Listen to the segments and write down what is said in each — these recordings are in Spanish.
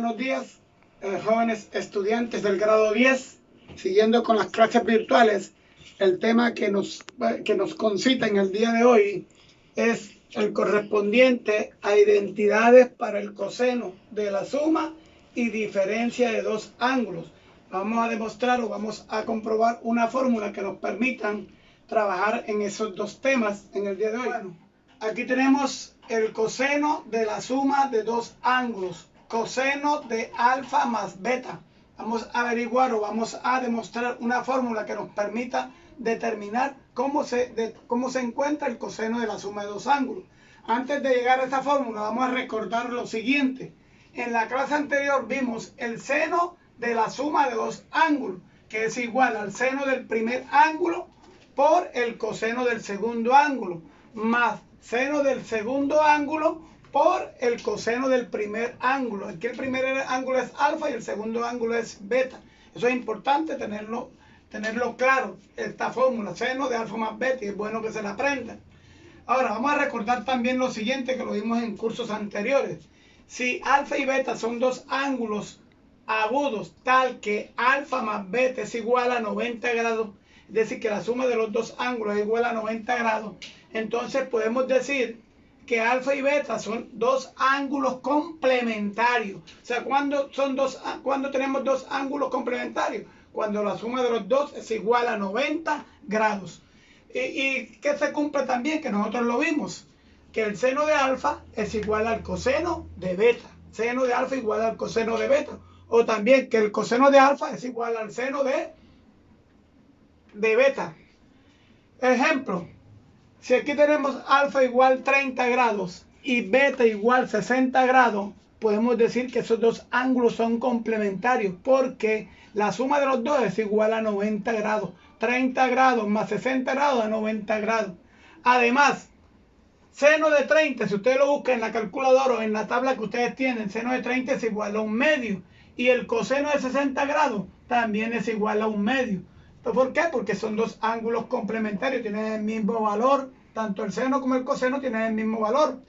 Buenos días, jóvenes estudiantes del grado 10, siguiendo con las clases virtuales. El tema que nos concita en el día de hoy es el correspondiente a identidades para el coseno de la suma y diferencia de dos ángulos. Vamos a demostrar o vamos a comprobar una fórmula que nos permitan trabajar en esos dos temas en el día de hoy. Bueno, aquí tenemos el coseno de la suma de dos ángulos. Coseno de alfa más beta. Vamos a averiguar o vamos a demostrar una fórmula que nos permita determinar cómo se encuentra el coseno de la suma de dos ángulos. Antes de llegar a esta fórmula, vamos a recordar lo siguiente. En la clase anterior vimos el seno de la suma de dos ángulos, que es igual al seno del primer ángulo por el coseno del segundo ángulo, más seno del segundo ángulo por el coseno del primer ángulo. Aquí el primer ángulo es alfa y el segundo ángulo es beta. Eso es importante tenerlo claro, esta fórmula, seno de alfa más beta, y es bueno que se la aprendan. Ahora vamos a recordar también lo siguiente que lo vimos en cursos anteriores. Si alfa y beta son dos ángulos agudos tal que alfa más beta es igual a 90 grados, es decir, que la suma de los dos ángulos es igual a 90 grados, entonces podemos decir que alfa y beta son dos ángulos complementarios. O sea, ¿cuándo tenemos dos ángulos complementarios? Cuando la suma de los dos es igual a 90 grados. ¿Y qué se cumple también? Que nosotros lo vimos, que el seno de alfa es igual al coseno de beta. Seno de alfa igual al coseno de beta. O también que el coseno de alfa es igual al seno de beta. Ejemplo. Si aquí tenemos alfa igual 30 grados y beta igual 60 grados, podemos decir que esos dos ángulos son complementarios porque la suma de los dos es igual a 90 grados. 30 grados más 60 grados a 90 grados. Además, seno de 30, si ustedes lo buscan en la calculadora o en la tabla que ustedes tienen, seno de 30 es igual a un medio. Y el coseno de 60 grados también es igual a un medio. ¿Por qué? Porque son dos ángulos complementarios, tienen el mismo valor, tanto el seno como el coseno tienen el mismo valor.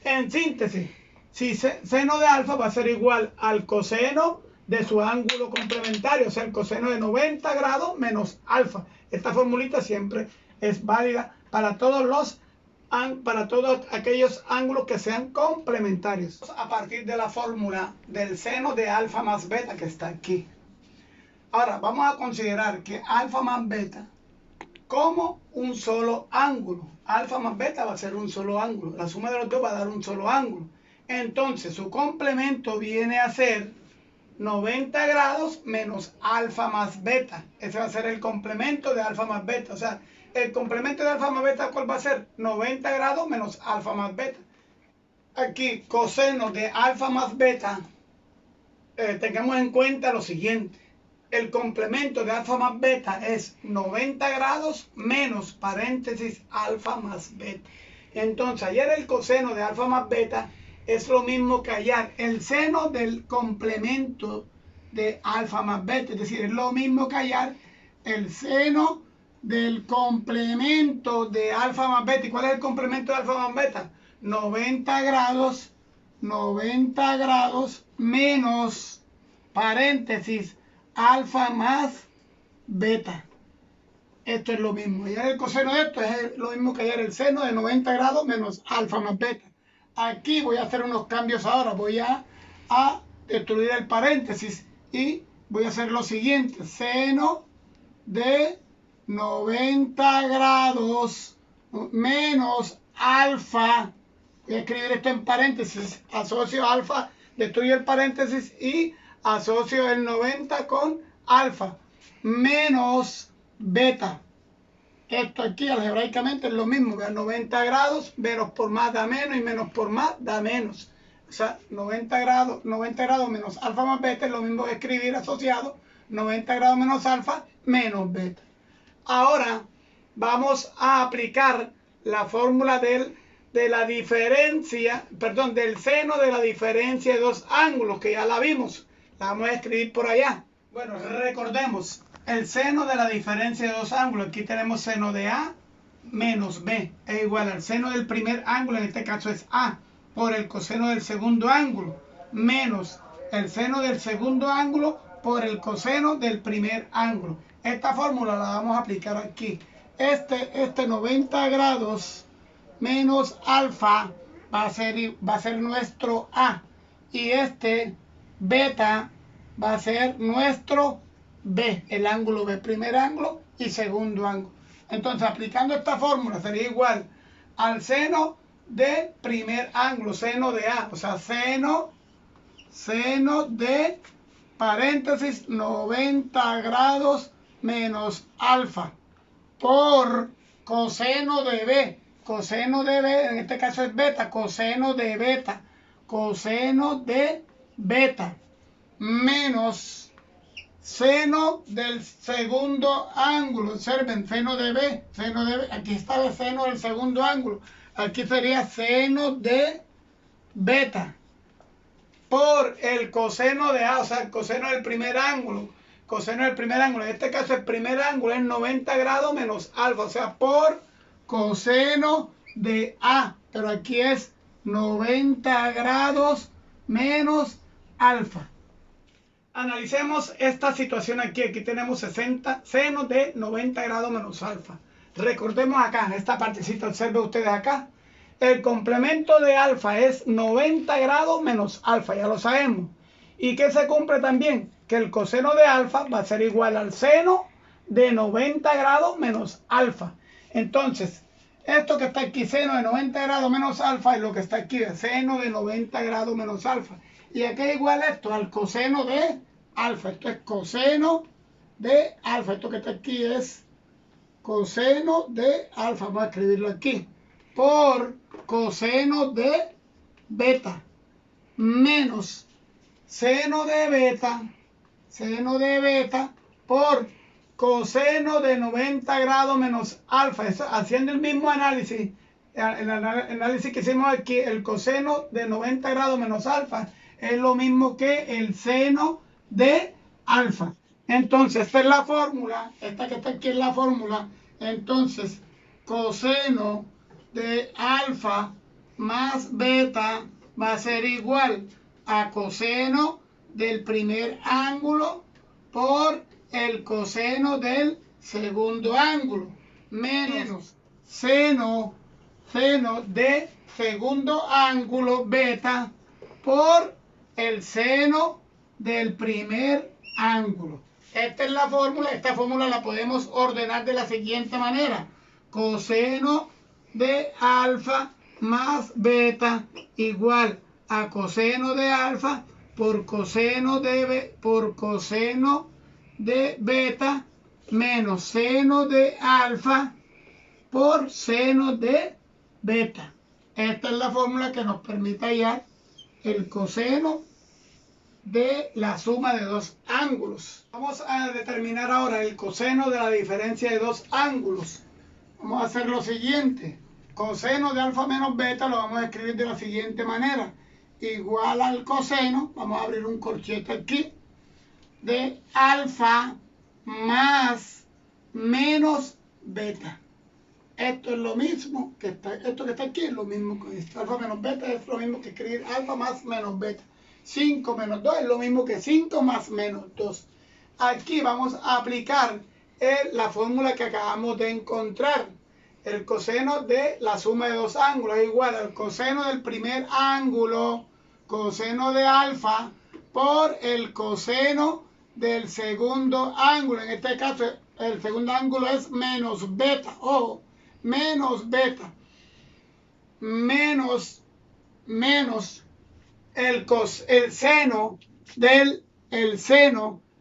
En síntesis, si seno de alfa va a ser igual al coseno de su ángulo complementario, o sea, el coseno de 90 grados menos alfa. Esta formulita siempre es válida para todos aquellos ángulos que sean complementarios. A partir de la fórmula del seno de alfa más beta que está aquí. Ahora vamos a considerar que alfa más beta como un solo ángulo. Alfa más beta va a ser un solo ángulo. La suma de los dos va a dar un solo ángulo. Entonces su complemento viene a ser 90 grados menos alfa más beta. Ese va a ser el complemento de alfa más beta. O sea, el complemento de alfa más beta, ¿cuál va a ser? 90 grados menos alfa más beta. Aquí, coseno de alfa más beta, tengamos en cuenta lo siguiente. El complemento de alfa más beta es 90 grados menos paréntesis alfa más beta. Entonces, hallar el coseno de alfa más beta es lo mismo que hallar el seno del complemento de alfa más beta. Es decir, es lo mismo que hallar el seno del complemento de alfa más beta. ¿Y cuál es el complemento de alfa más beta? 90 grados menos paréntesis alfa más beta. Esto es lo mismo. Hallar el coseno de esto es lo mismo que hallar el seno de 90 grados menos alfa más beta. Aquí voy a hacer unos cambios ahora. Voy a destruir el paréntesis y voy a hacer lo siguiente. Seno de 90 grados menos alfa. Voy a escribir esto en paréntesis. Asocio alfa, destruyo el paréntesis y asocio el 90 con alfa menos beta. Esto aquí algebraicamente es lo mismo, que 90 grados, menos por más da menos y menos por más da menos. O sea, 90 grados menos alfa más beta es lo mismo que escribir asociado 90 grados menos alfa menos beta. Ahora vamos a aplicar la fórmula del seno de la diferencia de dos ángulos, que ya la vimos. La vamos a escribir por allá. Bueno, recordemos el seno de la diferencia de dos ángulos. Aquí tenemos seno de A menos B es igual al seno del primer ángulo, en este caso es A, por el coseno del segundo ángulo, menos el seno del segundo ángulo por el coseno del primer ángulo. Esta fórmula la vamos a aplicar aquí. Este 90 grados menos alfa va a ser nuestro A. Y este beta va a ser nuestro B, el ángulo B, primer ángulo y segundo ángulo. Entonces, aplicando esta fórmula sería igual al seno del primer ángulo, seno de A, o sea, seno de paréntesis 90 grados menos alfa por coseno de B. Coseno de B, en este caso es beta, coseno de beta, menos seno del segundo ángulo. Observen, seno de B, aquí está el seno del segundo ángulo. Aquí sería seno de beta por el coseno de A, o sea, el coseno del primer ángulo. Coseno del primer ángulo. En este caso el primer ángulo es 90 grados menos alfa, o sea, por coseno de A. Pero aquí es 90 grados menos alfa. Analicemos esta situación aquí. Aquí tenemos 60 seno de 90 grados menos alfa. Recordemos acá, en esta partecita, observen ustedes acá. El complemento de alfa es 90 grados menos alfa, ya lo sabemos. ¿Y qué se cumple también? Que el coseno de alfa va a ser igual al seno de 90 grados menos alfa. Entonces, esto que está aquí, seno de 90 grados menos alfa, es lo que está aquí, seno de 90 grados menos alfa. Y aquí es igual esto al coseno de alfa. Esto es coseno de alfa. Esto que está aquí es coseno de alfa. Vamos a escribirlo aquí. Por coseno de beta menos seno de beta por coseno de 90 grados menos alfa. Eso, haciendo el mismo análisis, el análisis que hicimos aquí, el coseno de 90 grados menos alfa es lo mismo que el seno de alfa. Entonces, esta es la fórmula, esta que está aquí es la fórmula. Entonces, coseno de alfa más beta va a ser igual a coseno del primer ángulo por el coseno del segundo ángulo menos seno de segundo ángulo beta por el seno del primer ángulo. Esta es la fórmula. Esta fórmula la podemos ordenar de la siguiente manera: coseno de alfa más beta igual a coseno de alfa por coseno de beta menos seno de alfa por seno de beta. Esta es la fórmula que nos permite hallar el coseno de la suma de dos ángulos. Vamos a determinar ahora el coseno de la diferencia de dos ángulos. Vamos a hacer lo siguiente: coseno de alfa menos beta lo vamos a escribir de la siguiente manera: igual al coseno, vamos a abrir un corchete aquí, de alfa más menos beta. Esto es lo mismo que esto que está aquí, es lo mismo que esto. Alfa menos beta es lo mismo que escribir alfa más menos beta. 5 menos 2 es lo mismo que 5 más menos 2. Aquí vamos a aplicar la fórmula que acabamos de encontrar. El coseno de la suma de dos ángulos es igual al coseno del primer ángulo, coseno de alfa, por el coseno del segundo ángulo. En este caso, el segundo ángulo es menos beta. Ojo, menos beta. Menos el seno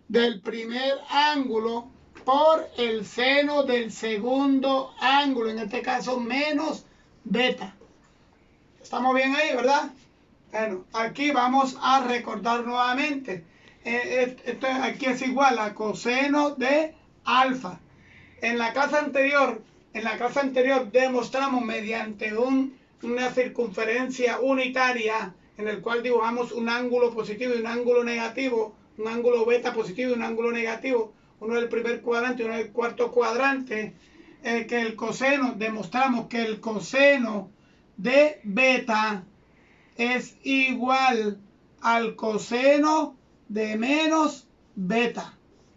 del primer ángulo por el seno del segundo ángulo, en este caso menos beta. ¿Estamos bien ahí, verdad? Bueno, aquí vamos a recordar nuevamente. Esto aquí es igual a coseno de alfa. En la clase anterior demostramos mediante una circunferencia unitaria en el cual dibujamos un ángulo positivo y un ángulo negativo, un ángulo beta positivo y un ángulo negativo, uno del primer cuadrante y uno del cuarto cuadrante, demostramos que el coseno de beta es igual al coseno de menos beta.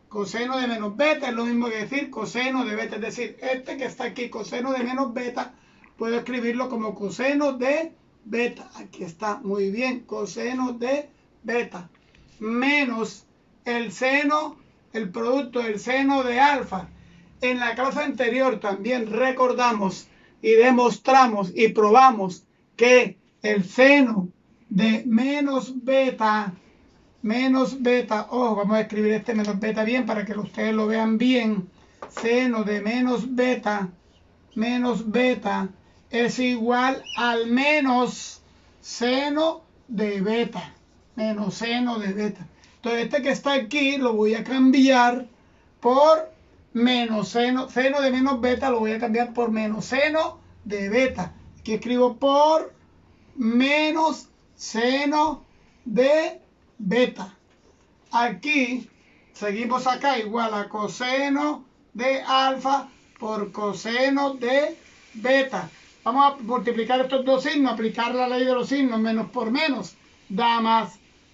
Coseno de menos beta es lo mismo que decir coseno de beta. Es decir, este que está aquí, coseno de menos beta, puedo escribirlo como coseno de beta. Aquí está, muy bien, coseno de beta. Menos el seno, el producto del seno de alfa. En la clase anterior también recordamos y demostramos y probamos que el seno de menos beta, ojo, vamos a escribir este menos beta bien para que ustedes lo vean bien. Seno de menos beta es igual al menos seno de beta. Menos seno de beta. Entonces este que está aquí lo voy a cambiar por menos seno de menos beta, lo voy a cambiar por menos seno de beta. Aquí escribo por menos seno de beta. Aquí seguimos acá igual a coseno de alfa por coseno de beta. Vamos a multiplicar estos dos signos, aplicar la ley de los signos, menos por menos da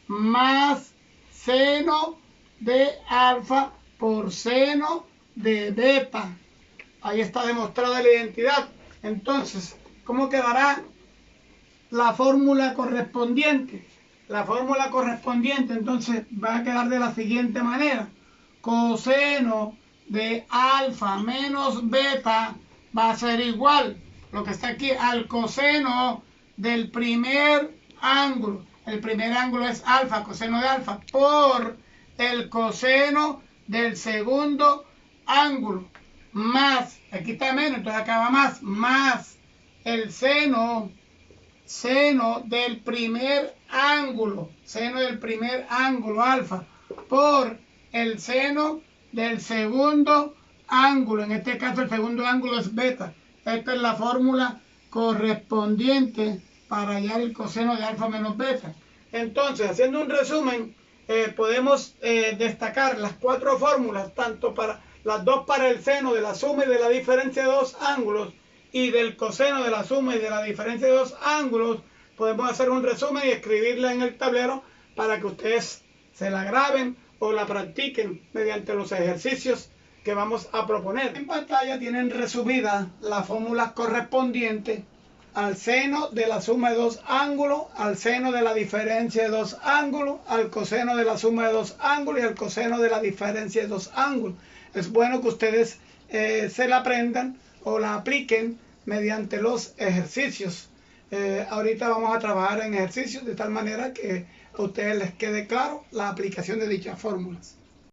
más seno de alfa por seno de beta. Ahí está demostrada la identidad. Entonces, ¿cómo quedará la fórmula correspondiente? La fórmula correspondiente entonces va a quedar de la siguiente manera. Coseno de alfa menos beta va a ser igual, lo que está aquí, al coseno del primer ángulo. El primer ángulo es alfa, coseno de alfa, por el coseno del segundo ángulo, más, aquí está menos, entonces acá va más el seno del primer ángulo, alfa, por el seno del segundo ángulo. En este caso el segundo ángulo es beta. Esta es la fórmula correspondiente para hallar el coseno de alfa menos beta. Entonces, haciendo un resumen, podemos destacar las cuatro fórmulas, tanto para las dos para el seno de la suma y de la diferencia de dos ángulos, y del coseno de la suma y de la diferencia de dos ángulos. Podemos hacer un resumen y escribirla en el tablero para que ustedes se la graben o la practiquen mediante los ejercicios que vamos a proponer. En pantalla tienen resumida la fórmula correspondiente al seno de la suma de dos ángulos, al seno de la diferencia de dos ángulos, al coseno de la suma de dos ángulos y al coseno de la diferencia de dos ángulos. Es bueno que ustedes se la aprendan o la apliquen mediante los ejercicios. Ahorita vamos a trabajar en ejercicios de tal manera que a ustedes les quede claro la aplicación de dichas fórmulas.